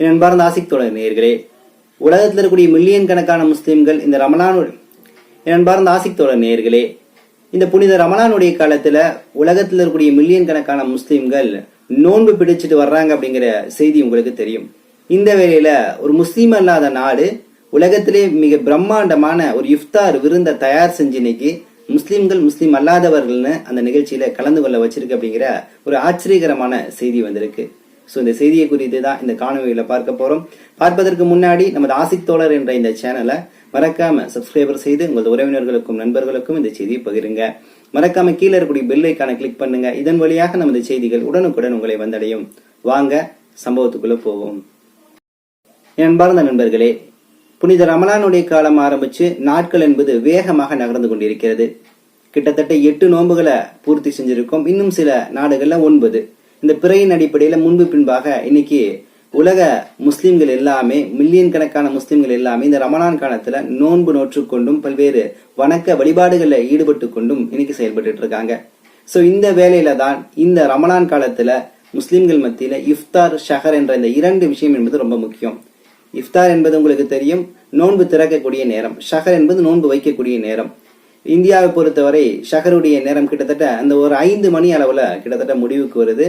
என் அன்பார்ந்த ஆசிக் தோழர் நேயர்களே, உலகத்தில் இருக்கக்கூடிய மில்லியன் கணக்கான முஸ்லிம்கள் இந்த இந்த புனித ரமலானுடைய காலத்துல உலகத்தில் இருக்கக்கூடிய மில்லியன் கணக்கான முஸ்லிம்கள் நோன்பு பிடிச்சிட்டு வர்றாங்க அப்படிங்கிற செய்தி உங்களுக்கு தெரியும். இந்த வேளையில ஒரு முஸ்லீம் அல்லாத நாடு உலகத்திலே மிக பிரம்மாண்டமான ஒரு இஃப்தார் விருந்தை தயார் செஞ்சு இன்னைக்கு முஸ்லீம் அல்லாதவர்கள்னு அந்த நிகழ்ச்சியில கலந்து கொள்ள வச்சிருக்கு அப்படிங்கிற ஒரு ஆச்சரியகரமான செய்தி வந்திருக்கு. ஸோ இந்த செய்தியை குறித்து தான் இந்த காணொலியில பார்க்க போறோம். பார்ப்பதற்கு முன்னாடி நமது ஆசிக் தோழர் என்ற இந்த சேனலை மறக்காம சப்ஸ்கிரைபர் செய்து உங்களது உறவினர்களுக்கும் நண்பர்களுக்கும் இந்த செய்தியை பகிருங்க. மறக்காம கீழே இருக்கக்கூடிய பெல் ஐக்கானை கிளிக் பண்ணுங்க. இதன் வழியாக நமது செய்திகள் உடனுக்குடன் உங்களை வந்தடையும். வாங்க சம்பவத்துக்குள்ள போவோம். என் அன்பார்ந்த நண்பர்களே, புனித ரமலானுடைய காலம் ஆரம்பிச்சு நாட்கள் என்பது வேகமாக நகர்ந்து கொண்டிருக்கிறது. கிட்டத்தட்ட 8 நோன்புகளை பூர்த்தி செஞ்சிருக்கோம். இன்னும் சில நாடுகள்ல 9. இந்த பிறையின் அடிப்படையில முன்பு பின்பாக இன்னைக்கு உலக முஸ்லிம்கள் எல்லாமே, மில்லியன் கணக்கான முஸ்லிம்கள் எல்லாமே இந்த ரமலான் காலத்துல நோன்பு நோற்றுக்கொண்டும் பல்வேறு வணக்க வழிபாடுகள்ல ஈடுபட்டு கொண்டும் இன்னைக்கு செயல்பட்டு இருக்காங்க. சோ இந்த வேலையில தான் இந்த ரமலான் காலத்துல முஸ்லிம்கள் மத்தியில இஃப்தார், ஷஹர் என்ற இந்த 2 விஷயம் என்பது ரொம்ப முக்கியம். இஃப்தார் என்பது உங்களுக்கு தெரியும், நோன்பு திறக்கக்கூடிய நேரம். ஷஹர் என்பது நோன்பு வைக்கக்கூடிய நேரம். இந்தியாவை பொறுத்தவரை ஷஹருடைய நேரம் கிட்டத்தட்ட அந்த ஒரு 5 மணி அளவுல கிட்டத்தட்ட முடிவுக்கு வருது.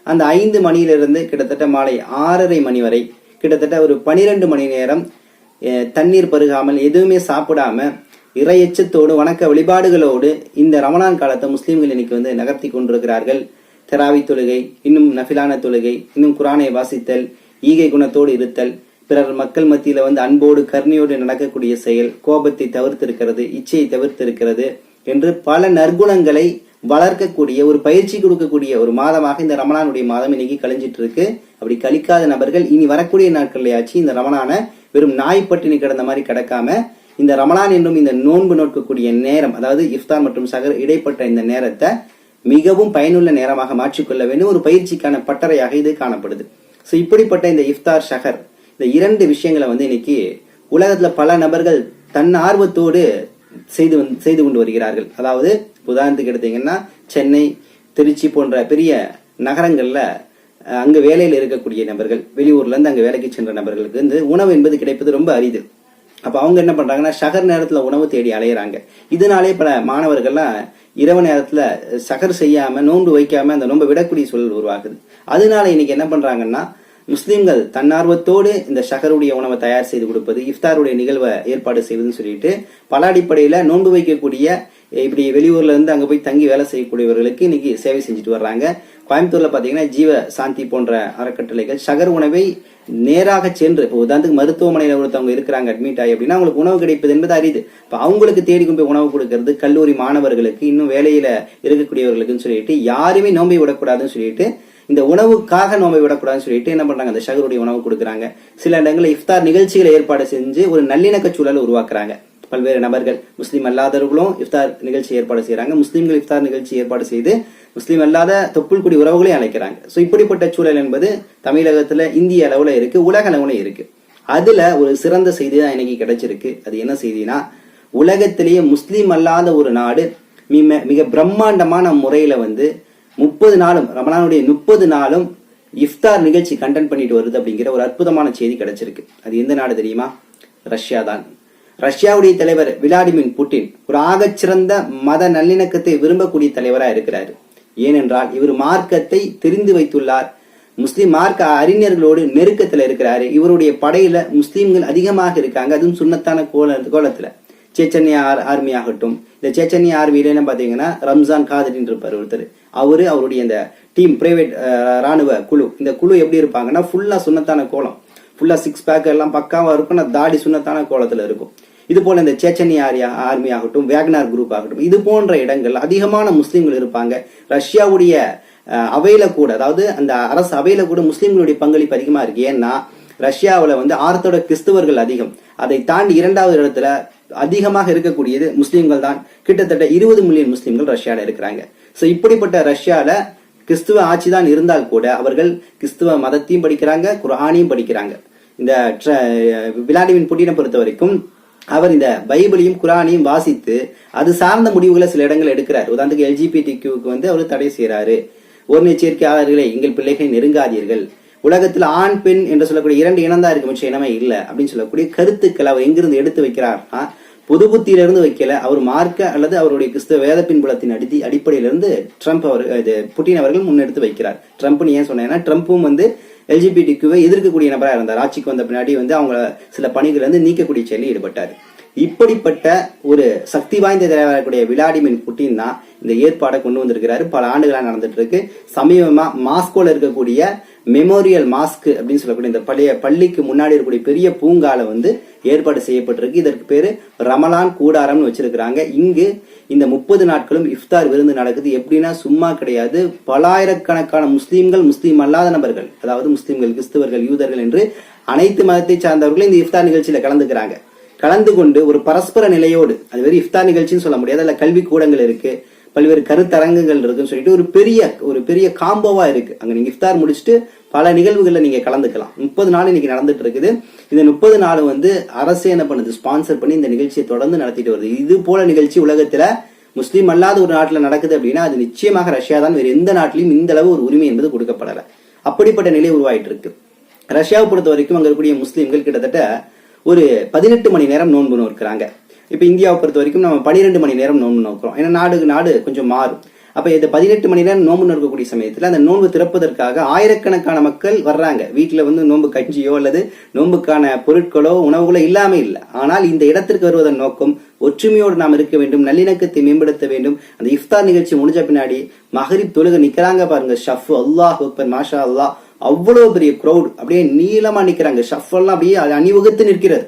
அந்த 5 மணியிலிருந்து கிட்டத்தட்ட மாலை 6:30 மணி வரை கிட்டத்தட்ட ஒரு 12 மணி நேரம் தண்ணீர் பருகாமல் எதுவுமே சாப்பிடாம இறையச்சத்தோடு வணக்க வழிபாடுகளோடு இந்த ரமலான் காலத்தை முஸ்லிம்கள் இன்னைக்கு நகர்த்தி கொண்டிருக்கிறார்கள். தெராவி தொழுகை, இன்னும் நஃபிலான தொழுகை, இன்னும் குரானை வாசித்தல், ஈகை குணத்தோடு இருத்தல், பிறர் மக்கள் மத்தியில அன்போடு கருணையோடு நடக்கக்கூடிய செயல், கோபத்தை தவிர்த்திருக்கிறது, இச்சையை தவிர்த்திருக்கிறது என்று பல நற்குணங்களை வளர்க்கக்கூடிய ஒரு பயிற்சி கொடுக்கக்கூடிய ஒரு மாதமாக இந்த ரமலானுடைய மாதம் இன்னைக்கு கழிஞ்சிட்டு இருக்கு. அப்படி கழிக்காத நபர்கள் இனி வரக்கூடிய நாட்கள்லயாச்சு இந்த ரமலான வெறும் நாய்ப்பட்டினி கிடந்த மாதிரி கிடக்காம இந்த ரமலான் என்றும் இந்த நோன்பு நோக்கக்கூடிய நேரம், அதாவது இஃப்தார் மற்றும் சஹர் இடைப்பட்ட இந்த நேரத்தை மிகவும் பயனுள்ள நேரமாக மாற்றிக்கொள்ள வேண்டும். ஒரு பயிற்சிக்கான பட்டறையாக இது காணப்படுது. சோ இப்படிப்பட்ட இந்த இஃப்தார், ஷஹர் இந்த 2 விஷயங்களை இன்னைக்கு உலகத்துல பல நபர்கள் தன் ஆர்வத்தோடு செய்து கொண்டு வருகிறார்கள். அதாவது உதாரணத்துக்கு எடுத்தீங்கன்னா சென்னை, திருச்சி போன்ற பெரிய நகரங்கள்ல அங்க வேலையில் இருக்கக்கூடிய நபர்கள், வெளியூர்ல இருந்து அங்க வேலைக்கு சென்ற நபர்களுக்கு உணவு என்பது கிடைப்பது ரொம்ப அரிது. அப்ப அவங்க என்ன பண்றாங்கன்னா ஷஹர் நேரத்துல உணவு தேடி அலையிறாங்க. இதனாலே பல மாணவர்கள்லாம் இரவு நேரத்துல ஷஹர் செய்யாம நோன்பு வைக்காம அந்த நோன்பை விடக்கூடிய சூழல் உருவாகுது. அதனால இன்னைக்கு என்ன பண்றாங்கன்னா முஸ்லிம்கள் தன்னார்வத்தோடு இந்த ஷஹருடைய உணவை தயார் செய்து கொடுப்பது, இஃப்தாருடைய நிகழ்வை ஏற்பாடு செய்வதுன்னு சொல்லிட்டு பல அடிப்படையில நோன்பு வைக்கக்கூடிய இப்படி வெளியூர்ல இருந்து அங்க போய் தங்கி வேலை செய்யக்கூடியவர்களுக்கு இன்னைக்கு சேவை செஞ்சுட்டு வர்றாங்க. கோயம்புத்தூர்ல பாத்தீங்கன்னா ஜீவ சாந்தி போன்ற அறக்கட்டளைகள் ஷஹர் உணவை நேராக சென்று, உதாரணத்துக்கு மருத்துவமனையில ஒருத்தவங்க இருக்கிறாங்க அட்மிட் ஆகி அப்படின்னா அவங்களுக்கு உணவு கிடைப்பது என்பது அரிது. இப்ப அவங்களுக்கு தேடி கொண்டு போய் உணவு கொடுக்கறது, கல்லூரி மாணவர்களுக்கு, இன்னும் வேலையில இருக்கக்கூடியவர்களுக்குன்னு சொல்லிட்டு யாருமே நோம்பை விடக்கூடாதுன்னு சொல்லிட்டு, இந்த உணவுக்காக நோம்பை விடக்கூடாதுன்னு சொல்லிட்டு என்ன பண்றாங்க, அந்த ஷஹருடைய உணவு கொடுக்குறாங்க. சில இடங்களில் இஃப்தார் நிகழ்ச்சிகளை ஏற்பாடு செஞ்சு ஒரு நல்லிணக்க சூழலை உருவாக்குறாங்க. பல்வேறு நபர்கள், முஸ்லீம் அல்லாதவர்களும் இஃப்தார் நிகழ்ச்சி ஏற்பாடு செய்யறாங்க, முஸ்லீம்கள் இஃப்தார் நிகழ்ச்சி ஏற்பாடு செய்து முஸ்லீம் அல்லாத தொப்புள் குடி உறவுகளையும் அழைக்கிறாங்க. சோ இப்படிப்பட்ட சூழல் என்பது தமிழகத்துல இந்திய அளவுல இருக்கு, உலக அளவுல இருக்கு. அதுல ஒரு சிறந்த செய்தி தான் இன்னைக்கு கிடைச்சிருக்கு. அது என்ன செய்தினா, உலகத்திலேயே முஸ்லீம் அல்லாத ஒரு நாடு மிக பிரம்மாண்டமான முறையில 30 நாளும் ரமலானுடைய 30 நாளும் இஃப்தார் நிகழ்ச்சி கண்டென்ட் பண்ணிட்டு வருது அப்படிங்கிற ஒரு அற்புதமான செய்தி கிடைச்சிருக்கு. அது எந்த நாடு தெரியுமா? ரஷ்யா தான். ரஷ்யாவுடைய தலைவர் விளாடிமிர் புட்டின் ஒரு ஆகச்சிறந்த மத நல்லிணக்கத்தை விரும்பக்கூடிய தலைவரா இருக்கிறாரு. ஏனென்றால் இவர் மார்க்கத்தை தெரிந்து வைத்துள்ளார். முஸ்லிம் மார்க்க அறிஞர்களோடு நெருக்கத்துல இருக்கிறாரு. இவருடைய படையில முஸ்லிம்கள் அதிகமாக இருக்காங்க, அதுவும் சுன்னத்தான கோலத்துல. சேச்சன்யா ஆர்மி ஆகட்டும், இந்த சேச்சன்யா ஆர்மியில பாத்தீங்கன்னா ரம்ஜான் காதரின் இருப்பார் ஒருத்தர். அவருடைய இந்த டீம், பிரைவேட் ராணுவ குழு, இந்த குழு எப்படி இருப்பாங்கன்னா ஃபுல்லா சுன்னத்தான கோலம், ஃபுல்லா 6 பேக் எல்லாம் பக்காவா இருக்கும், தாடி சுன்னத்தான கோலத்துல இருக்கும். இது போல இந்த சேச்சன்யா ஆர்மி ஆகட்டும், வேக்னார் குரூப் ஆகட்டும், இது போன்ற இடங்கள் அதிகமான முஸ்லிம்கள் இருப்பாங்க. ரஷ்யாவுடைய அவையில கூட, அதாவது அந்த அரசு அவையில கூட முஸ்லிம்களுடைய பங்களிப்பு அதிகமா இருக்கு. ஏன்னா ரஷ்யாவில ஆர்த்தோட கிறிஸ்தவர்கள் அதிகம். அதை தாண்டி 2வது இடத்துல அதிகமாக இருக்கக்கூடியது முஸ்லிம்கள் தான். கிட்டத்தட்ட 20 மில்லியன் முஸ்லிம்கள் ரஷ்யால இருக்கிறாங்க. சோ இப்படிப்பட்ட ரஷ்யால கிறிஸ்துவ ஆட்சி தான் இருந்தால் கூட அவர்கள் கிறிஸ்துவ மதத்தையும் படிக்கிறாங்க, குர்ஆனையும் படிக்கிறாங்க. இந்த விளாடிமிர் புட்டினை பொறுத்த வரைக்கும் அவர் இந்த பைபிளையும் குர்ஆனையும் வாசித்து அது சார்ந்த முடிவுகளை சில இடங்கள் எடுக்கிறார். உதாரணத்துக்கு LGBTQ அவர் தடை செய்யறாரு. ஒரு சேர்க்கையாளர்களே, எங்கள் பிள்ளைகளை நெருங்காதீர்கள், உலகத்துல ஆண் பெண் என்று சொல்லக்கூடிய 2 இனம் தான் இருக்கு, மிச்சம் இனமே இல்லை அப்படின்னு சொல்லக்கூடிய கருத்துக்களை அவர் எங்கிருந்து எடுத்து வைக்கிறார்னா பொது புத்தியிலிருந்து வைக்கல, அவர் மார்க்க அல்லது அவருடைய கிறிஸ்தவ வேத பின்புலத்தின் அடிப்படையிலிருந்து ட்ரம்ப் புட்டின் அவர்கள் முன்னெடுத்து வைக்கிறார். ட்ரம்ப்னு ஏன் சொன்னேன்னா ட்ரம்ப்பும் எல்ஜிபிடிக்குவை எதிர்க்கக்கூடிய நபராக இருந்தார். ஆட்சிக்கு வந்த பின்னாடி அவங்க சில பணிகள் நீக்கக்கூடிய செயலில் ஈடுபட்டார். இப்படிப்பட்ட ஒரு சக்தி வாய்ந்த தலைவராகக்கூடிய விளாடிமிர் புட்டின் தான் இந்த ஏற்பாடை கொண்டு வந்திருக்கிறாரு. பல ஆண்டுகளா நடந்துட்டு இருக்கு. சமீபமா மாஸ்கோல இருக்கக்கூடிய மெமோரியல் மாஸ்க் அப்படின்னு சொல்லக்கூடிய இந்த பழைய பள்ளிக்கு முன்னாடி இருக்கக்கூடிய பெரிய பூங்கால ஏற்பாடு செய்யப்பட்டிருக்கு. இதற்கு பேரு ரமலான் கூடாரம்னு வச்சிருக்கிறாங்க. இங்கு இந்த 30 நாட்களும் இஃப்தார் விருந்து நடக்குது. எப்படின்னா சும்மா கிடையாது. பலாயிரக்கணக்கான முஸ்லீம்கள், முஸ்லீம் அல்லாத நபர்கள், அதாவது முஸ்லீம்கள், கிறிஸ்தவர்கள், யூதர்கள் என்று அனைத்து மதத்தை சார்ந்தவர்களும் இந்த இஃப்தார் நிகழ்ச்சியில கலந்துக்கிறாங்க. கலந்து கொண்டு ஒரு பரஸ்பர நிலையோடு, அது வெறும் இஃப்தார் நிகழ்ச்சின்னு சொல்ல முடியாது, அதுல கல்வி கூடங்கள் இருக்கு, பல்வேறு கருத்தரங்குகள் இருக்குன்னு சொல்லிட்டு ஒரு பெரிய காம்போவா இருக்கு. அங்க நீங்க இஃப்தார் முடிச்சுட்டு பல நிகழ்வுகள்ல நீங்க கலந்துக்கலாம். 30 நாள் இன்னைக்கு நடந்துட்டு இருக்குது. இந்த 30 நாள் அரசு என்ன பண்ணுது, ஸ்பான்சர் பண்ணி இந்த நிகழ்ச்சியை தொடர்ந்து நடத்திட்டு வருது. இது போல நிகழ்ச்சி உலகத்துல முஸ்லீம் அல்லாத ஒரு நாட்டுல நடக்குது அப்படின்னா அது நிச்சயமாக ரஷ்யா தான். வேற எந்த நாட்டிலையும் இந்த அளவு ஒரு உரிமை என்பது கொடுக்கப்படல. அப்படிப்பட்ட நிலை உருவாயிட்டு இருக்கு. ரஷ்யாவை பொறுத்த வரைக்கும் அங்க இருக்கக்கூடிய முஸ்லீம்கள் கிட்டத்தட்ட ஒரு 18 மணி நேரம் நோன்பு நோக்கிறாங்க. இப்ப இந்தியாவை பொறுத்த வரைக்கும் நம்ம 12 மணி நேரம் நோன்பு நோக்கிறோம். ஏன்னா நாடு கொஞ்சம் மாறும். அப்ப இந்த 18 மணி நேரம் நோன்பு நோக்கக்கூடிய சமயத்துல அந்த நோன்பு திறப்பதற்காக ஆயிரக்கணக்கான மக்கள் வர்றாங்க. வீட்டுல நோன்பு கஞ்சியோ அல்லது நோன்புக்கான பொருட்களோ உணவுகளோ இல்லாம இல்லை. ஆனால் இந்த இடத்திற்கு வருவதன் நோக்கம் ஒற்றுமையோடு நாம் இருக்க வேண்டும், நல்லிணக்கத்தை மேம்படுத்த வேண்டும். அந்த இஃப்தார் நிகழ்ச்சி முடிஞ்ச பின்னாடி மகரிப் தொழுக நிக்கிறாங்க பாருங்க, ஷஃப், அல்லாஹ் அக்பர், மாஷா அல்லாஹ், அவ்வளவு பெரிய கிரௌட் அப்படியே நீளமா நிக்கிறாங்க. ஷஃப் எல்லாம் அப்படியே அணிவகுத்து நிற்கிறது.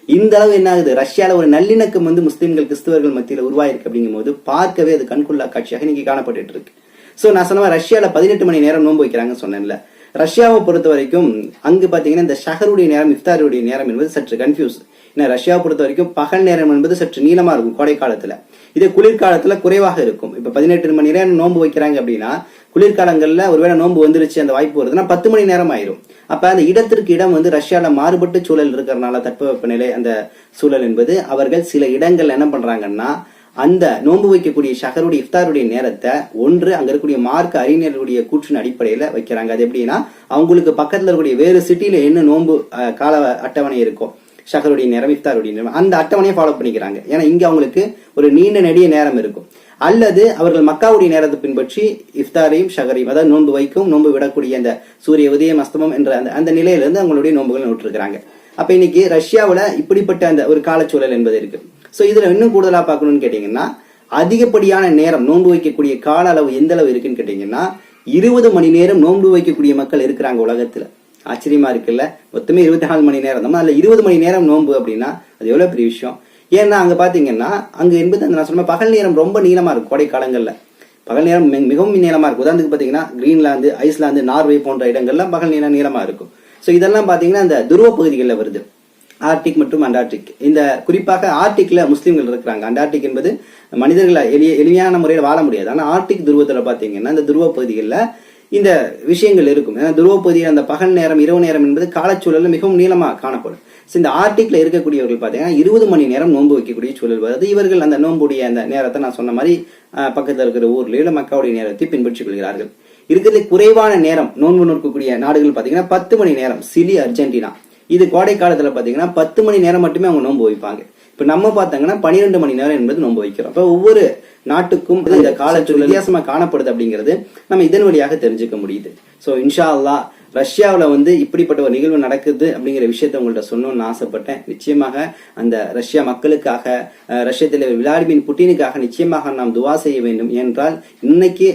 இந்த அளவு என்ன ஆகுது, ரஷ்யால ஒரு நல்லிணக்கம் முஸ்லிம்கள் கிறிஸ்தவர்கள் மத்தியில உருவாயிருக்கு. அப்படிங்கும் போது பார்க்கவே அது கண்கொள்ளா காட்சியாக இன்னைக்கு காணப்பட்டு இருக்கு. சோ நான் சொன்ன ரஷ்யால 18 மணி நேரம் நோன்பு வைக்கிறாங்கன்னு சொன்னேன்ல. ரஷ்யாவை பொறுத்த வரைக்கும் அங்கு பாத்தீங்கன்னா இந்த ஷஹருடைய நேரம், இஃப்தாருடைய நேரம் என்பது சற்று கன்ஃபியூஸ். ஏன்னா ரஷ்யாவை பொறுத்த வரைக்கும் பகல் நேரம் என்பது சற்று நீளமா இருக்கும் கோடை காலத்துல. இதே குளிர்காலத்துல குறைவாக இருக்கும். இப்ப 18 மணி நேரம் நோன்பு வைக்கிறாங்க அப்படின்னா குளிர்காலங்கள்ல ஒருவேளை நோன்பு வந்துருச்சு, அந்த வாய்ப்பு வருதுன்னா 10 மணி நேரம் ஆயிரும். அப்ப அந்த இடத்திற்கு இடம் ரஷ்யால மாறுபட்ட சூழல் இருக்கிறதுனால தட்பவெப்பநிலை அந்த சூழல் என்பது அவர்கள் சில இடங்கள்ல என்ன பண்றாங்கன்னா அந்த நோன்பு வைக்கக்கூடிய ஷஹருடைய இஃப்தாருடைய நேரத்தை அங்க இருக்கக்கூடிய மார்க்க அறிஞர்களுடைய கூற்றின் அடிப்படையில வைக்கிறாங்க. அது எப்படின்னா அவங்களுக்கு பக்கத்துல இருக்கக்கூடிய வேறு சிட்டில என்ன நோன்பு கால அட்டவணை இருக்கும், ஷஹருடைய நேரம், இஃப்தாருடைய நேரம், அந்த அட்டவணையை ஃபாலோ பண்ணிக்கிறாங்க. ஏன்னா இங்க அவங்களுக்கு ஒரு நீண்ட நெடிய நேரம் இருக்கும். அல்லது அவர்கள் மக்காவுடைய நேரத்தை பின்பற்றி இஃப்தாரையும் ஷஹரையும், அதாவது நோன்பு வைக்கும், நோன்பு விடக்கூடிய அந்த சூரிய உதயம் அஸ்தமம் என்ற அந்த நிலையிலிருந்து அவங்களுடைய நோன்புகள் நோட்டிருக்கிறாங்க. அப்ப இன்னைக்கு ரஷ்யாவில இப்படிப்பட்ட அந்த ஒரு காலச்சூழல் என்பது இருக்கு. சோ இதுல இன்னும் கூடுதலா பார்க்கணும்னு கேட்டீங்கன்னா அதிகப்படியான நேரம் நோன்பு வைக்கக்கூடிய கால அளவு எந்த அளவு இருக்குன்னு கேட்டீங்கன்னா 20 மணி நேரம் நோன்பு வைக்கக்கூடிய மக்கள் இருக்கிறாங்க உலகத்துல. ஆச்சரியமா இருக்குல்ல. மொத்தமே 24 மணி நேரம் தான். அதுல 20 மணி நேரம் நோன்பு அப்படின்னா அது எவ்வளவு பெரிய விஷயம். ஏன்னா அங்க பாத்தீங்கன்னா அங்க என்பது நான் சொன்ன பகல் நேரம் ரொம்ப நீளமா இருக்கும். கோடை காலங்கள்ல பகல் நேரம் மிகவும் நீளமா இருக்கும். உதாரணத்துக்கு பாத்தீங்கன்னா கிரீன்லாந்து, ஐஸ்லாந்து, நார்வே போன்ற இடங்கள்ல பகல் நேரம் நீளமா இருக்கும். சோ இதெல்லாம் பாத்தீங்கன்னா இந்த துருவ பகுதிகளில் வருது, ஆர்டிக் மற்றும் அண்டார்டிக். இந்த குறிப்பாக ஆர்டிக்ல முஸ்லீம்கள் இருக்கிறாங்க. அண்டார்டிக் என்பது மனிதர்களை எளிமையான முறையில் வாழ முடியாது. ஆனா ஆர்டிக் துருவத்துல பாத்தீங்கன்னா இந்த துருவ பகுதிகளில் இந்த விஷயங்கள் இருக்கும். ஏன்னா துருவ பகுதியில் அந்த பகல் நேரம், இரவு நேரம் என்பது காலச்சூழல்ல மிகவும் நீளமா காணப்படும். இந்த ஆர்டிக்ல இருக்கக்கூடியவர்கள் பாத்தீங்கன்னா 20 மணி நேரம் நோன்பு வைக்கக்கூடிய சூழல் வருது. இவர்கள் அந்த நோன்புடைய அந்த நேரத்தை நான் சொன்ன மாதிரி பக்கத்தில் இருக்கிற ஊர்லயோ மக்காவுடைய நேரத்தை பின்பற்றிக் கொள்கிறார்கள். இருக்கிறதுல குறைவான நேரம் நோன்பு நோக்கக்கூடிய நாடுகள் பாத்தீங்கன்னா 10 மணி நேரம். சிலி, அர்ஜென்டினா, இது கோடை காலத்துல பாத்தீங்கன்னா 10 மணி நேரம் மட்டுமே அவங்க நோன்பு வைப்பாங்க. இப்ப நம்ம பாத்தீங்கன்னா 12 மணி நேரம் என்பது நோன்பு வைக்கிறோம். அப்ப ஒவ்வொரு நாட்டுக்கும் இந்த காலச்சூழல் வித்தியாசமா காணப்படுது அப்படிங்கிறது நம்ம இதன் வழியாக தெரிஞ்சுக்க முடியுது. சோ இன்ஷா அல்லாஹ் ரஷ்யாவில் இப்படிப்பட்ட ஒரு நிகழ்வு நடக்குது அப்படிங்கிற விஷயத்த உங்கள்ட்ட சொல்லணும்னு ஆசைப்பட்டேன். நிச்சயமாக அந்த ரஷ்யா மக்களுக்காக, ரஷ்ய தலைவர் விளாடிமிர் புட்டினுக்காக நிச்சயமாக நாம் துவா செய்ய வேண்டும். ஏனென்றால் இன்னைக்கு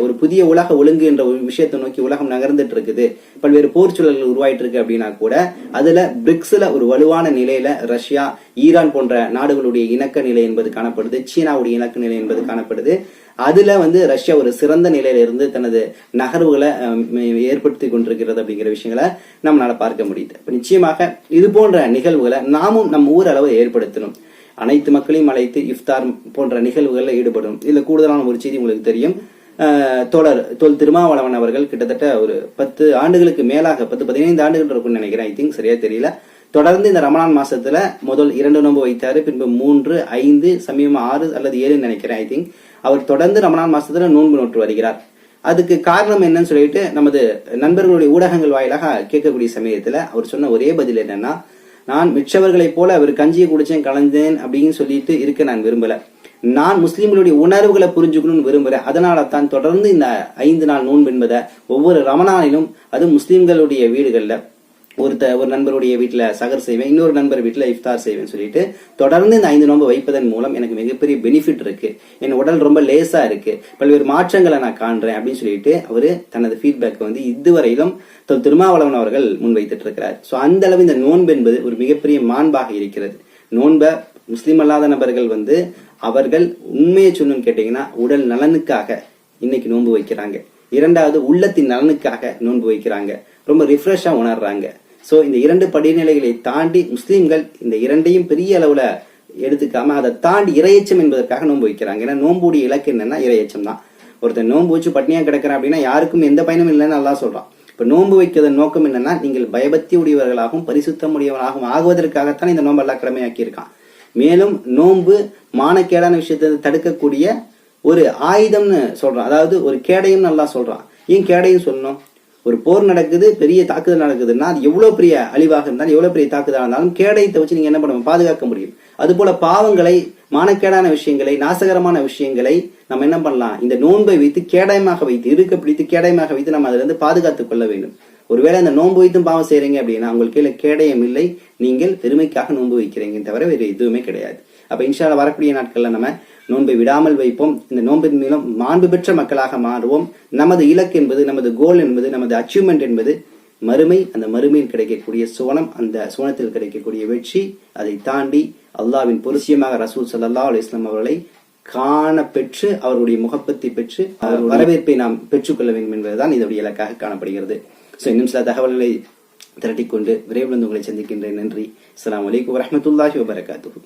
ஒரு புதிய உலக ஒழுங்கு என்ற ஒரு விஷயத்தை நோக்கி உலகம் நகர்ந்துட்டு இருக்குது. பல்வேறு போர் சூழல்கள் உருவாயிட்டு இருக்கு அப்படின்னா கூட அதுல பிரிக்ஸ்ல ஒரு வலுவான நிலையில ரஷ்யா, ஈரான் போன்ற நாடுகளுடைய இணக்க நிலை என்பது காணப்படுது, சீனாவுடைய இணக்க நிலை என்பது காணப்படுது. அதுல ரஷ்யா ஒரு சிறந்த நிலையில இருந்து தனது நகர்வுகளை ஏற்படுத்தி கொண்டிருக்கிறது அப்படிங்கிற விஷயங்களை நம்மளால பார்க்க முடியுது. நிச்சயமாக இது போன்ற நிகழ்வுகளை நாமும் நம்ம ஊர் அளவு ஏற்படுத்தணும். அனைத்து மக்களையும் அழைத்து இஃப்தார் போன்ற நிகழ்வுகளில் ஈடுபடும். இதுல கூடுதலான ஒரு செய்தி உங்களுக்கு தெரியும். தொல் திருமாவளவன் அவர்கள் கிட்டத்தட்ட ஒரு 10 ஆண்டுகளுக்கு மேலாக 10-15 ஆண்டுகள் இருக்கும்னு நினைக்கிறேன். ஐ திங்க் சரியா தெரியல. தொடர்ந்து இந்த ரமலான் மாசத்துல முதல் 2 நோன்பு வைத்தாரு, பின்பு 3, 5, சமீபமா 6 அல்லது 7 நினைக்கிறேன். ஐ திங்க் அவர் தொடர்ந்து ரமலான் மாசத்துல நோன்பு நோற்று வருகிறார். அதுக்கு காரணம் என்னன்னு சொல்லிட்டு நமது நண்பர்களுடைய ஊடகங்கள் வாயிலாக கேட்கக்கூடிய சமயத்துல அவர் சொன்ன ஒரே பதில் என்னன்னா, நான் மிச்சவர்களைப் போல அவர் கஞ்சியை குடிச்சேன் கலந்தேன் அப்படின்னு சொல்லிட்டு இருக்க நான் விரும்பல. நான் முஸ்லிம்களுடைய உணர்வுகளை புரிஞ்சுக்கணும்னு விரும்புறேன். அதனால தான் தொடர்ந்து இந்த 5 நாள் நோன்பு என்பதை ஒவ்வொரு ரமணானிலும், அது முஸ்லிம்களுடைய வீடுகள்ல ஒரு நண்பருடைய வீட்டுல சகர் செய்வேன், இன்னொரு நண்பர் வீட்டுல இஃப்தார் செய்வேன் சொல்லிட்டு தொடர்ந்து இந்த 5 நோன்பு வைப்பதன் மூலம் எனக்கு மிகப்பெரிய பெனிஃபிட் இருக்கு, என் உடல் ரொம்ப லேசா இருக்கு, பல்வேறு மாற்றங்களை நான் காண்றேன் அப்படின்னு சொல்லிட்டு அவரு தனது ஃபீட்பேக் இதுவரையிலும் திருமாவளவன் அவர்கள் முன்வைத்துட்டு இருக்கிறார். சோ அந்த அளவு இந்த நோன்பு என்பது ஒரு மிகப்பெரிய மாண்பாக இருக்கிறது. நோன்ப முஸ்லிம் அல்லாத நபர்கள் அவர்கள் உண்மையை சொல்லணும்னு கேட்டீங்கன்னா உடல் நலனுக்காக இன்னைக்கு நோன்பு வைக்கிறாங்க. இரண்டாவது, உள்ளத்தின் நலனுக்காக நோன்பு வைக்கிறாங்க, ரொம்ப ரிஃப்ரெஷ்ஷா உணர்றாங்க. சோ இந்த 2 படிநிலைகளை தாண்டி முஸ்லிம்கள் இந்த 2ஐயும் பெரிய அளவுல எடுத்துக்காம அதை தாண்டி இறையச்சம் என்பதற்காக நோன்பு வைக்கிறாங்க. ஏன்னா நோன்புடைய இலக்கு என்னன்னா இறையச்சம் தான். ஒருத்தர் நோன்பு வச்சு பட்னியா கிடக்கிறான் அப்படின்னா யாருக்கும் எந்த பயனும் இல்லைன்னு அல்லாஹ் சொல்றான். இப்ப நோன்பு வைக்கிறதன் நோக்கம் என்னன்னா, நீங்கள் பயபக்தி உடையவர்களாகவும் பரிசுத்தம் உடையவர்களாகவும் ஆகுவதற்காகத்தான் இந்த நோன்பு அல்லாஹ் கடமையாக்கி இருக்கான். மேலும் நோன்பு மானக்கேடான விஷயத்தை தடுக்கக்கூடிய ஒரு ஆயுதம்னு சொல்றான், அதாவது ஒரு கேடயம் அல்லாஹ் சொல்றான். ஏன் கேடயம் சொல்லணும்? ஒரு போர் நடக்குது, பெரிய தாக்குதல் நடக்குதுன்னா அது எவ்வளவு பெரிய அழிவாக இருந்தாலும் எவ்வளவு பெரிய தாக்குதலாக இருந்தாலும் கேடயத்தை வச்சு நீங்க என்ன பண்ணுவோம், பாதுகாக்க முடியும். அது போல பாவங்களை, மானக்கேடான விஷயங்களை, நாசகரமான விஷயங்களை நம்ம என்ன பண்ணலாம், இந்த நோன்பை வைத்து கேடயமாக வைத்து, இருக்க பிடித்து கேடயமாக வைத்து நம்ம அதுல இருந்து பாதுகாத்துக் கொள்ள வேண்டும். ஒருவேளை அந்த நோன்பு வைத்தும் பாவம் செய்யறீங்க அப்படின்னா உங்களுக்கு கீழே கேடயம் இல்லை, நீங்கள் பெருமைக்காக நோன்பு வைக்கிறீங்க தவிர வேறு எதுவுமே கிடையாது. அப்ப இன்ஷா அல்லாஹ் வரக்கூடிய நாட்கள்ல நம்ம நோன்பை விடாமல் வைப்போம். இந்த நோன்பின் மூலம் மாண்பு பெற்ற மக்களாக மாறுவோம். நமது இலக்கு என்பது, நமது கோல் என்பது, நமது அச்சீவ்மெண்ட் என்பது மறுமை. அந்த மறுமையில் கிடைக்கக்கூடிய சுவனம், அந்த சுவனத்தில் கிடைக்கக்கூடிய வெற்றி, அதை தாண்டி அல்லாஹ்வின் பொருசியமாக ரசூல் ஸல்லல்லாஹு அலைஹி வஸல்லம் அவர்களை காண பெற்று அவர்களுடைய முகப்பத்தை பெற்று வரவேற்பை நாம் பெற்றுக்கொள்ள வேண்டும் என்பதுதான் இதனுடைய இலக்காக காணப்படுகிறது. சோ இன்னும் சில தகவல்களை திரட்டிக்கொண்டு விரைவில் உங்களை சந்திக்கின்றேன். நன்றி. அஸ்ஸலாமு அலைக்கும் வரஹ்மத்துல்லாஹி வபரகாத்துஹு.